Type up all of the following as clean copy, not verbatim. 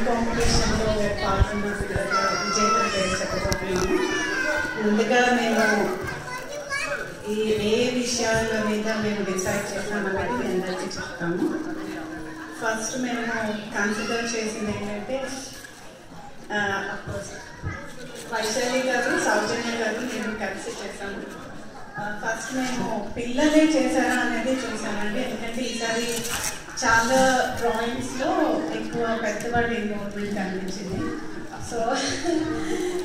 కాంపిటీషన్లో పాల్గొన్న విజేతల పేరు చెప్పబోతున్నాము. ముందుగా మేము ఏ విషయాల మీద మేము డిసైడ్ చేస్తామన్నది మీ అందరికీ చెప్తాము. ఫస్ట్ మేము కన్సిడర్ చేసింది ఏంటంటే వైశాలి గారు, సౌజన్య గారు మేము కలిసి చేసాము. ఫస్ట్ మేము పిల్లలే చేశారా అనేది చూసామండి. ఎందుకంటే ఈసారి చాలా డ్రాయింగ్స్లో ఎక్కువ పెద్దవాడి ఇన్వాల్వ్మెంట్ అనిపించింది. So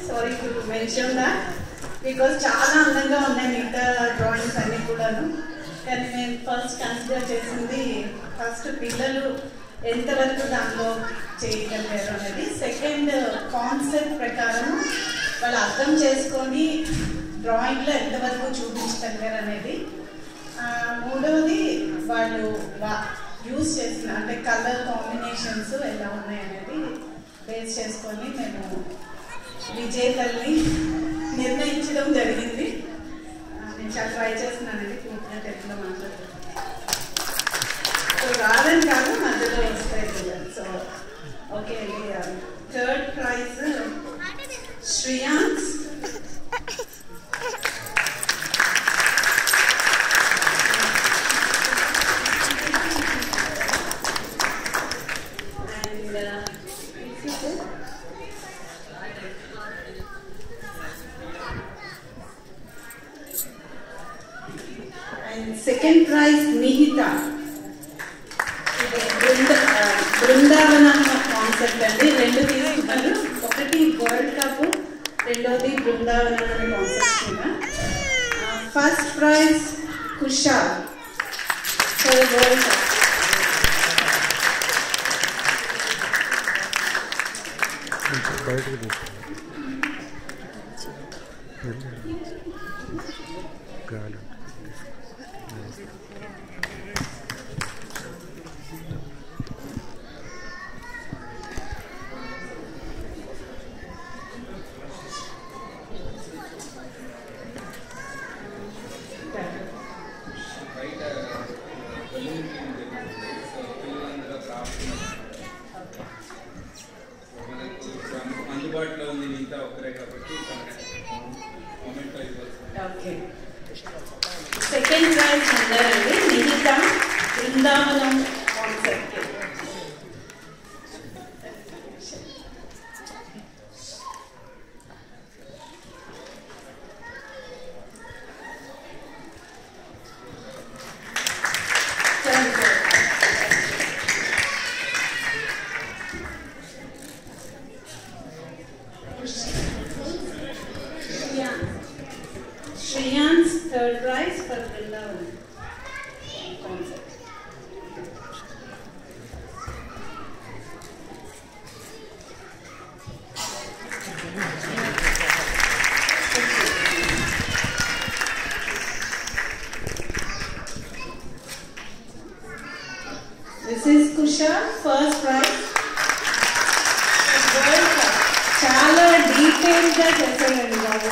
sorry to mention that, because చాలా అందంగా ఉన్నాయి మిగతా డ్రాయింగ్స్ అన్నీ కూడాను. కానీ మేము ఫస్ట్ కన్సిడర్ చేసింది ఫస్ట్ పిల్లలు ఎంతవరకు దానిలో చేయగలిగారు అనేది. సెకండ్, కాన్సెప్ట్ ప్రకారం వాళ్ళు అర్థం చేసుకొని డ్రాయింగ్లో ఎంతవరకు చూపించగలిగారు అనేది. మూడవది వాళ్ళు యూజ్ చేసిన అంటే కలర్ కాంబినేషన్స్ ఎలా ఉన్నాయి అనేది బేస్ చేసుకొని మేము విజేతల్ని నిర్ణయించడం జరిగింది. నేను చాలా ట్రై చేస్తున్నానండి పూర్తిగా తెలుగులో మాట్లాడుతున్నాను. సో రాదని కాదు, మధ్యలో వస్తాయి. సో ఓకే అండి. Third prize Shreyans. Second prize Nihita. Brindavanam concept అండి. రెండు తీసుకున్నారు, ఒకటి వరల్డ్ కప్, రెండోది బృందావనం అనే కాన్సెప్ట్ మీద. First prize Kushal for world cup. అందుబాటులో ఉంది మిగతా ఒక్కరే కాబట్టి. ఓకే, సెకండ్ ప్రైజ్ ఉన్నారండి Nihita, Brindavanam concept. Shreyan's third prize for Vrindavan concept. This is Kusha, first prize. World Cup. చాలా డీటెయిల్గా చేశారండి బాబు.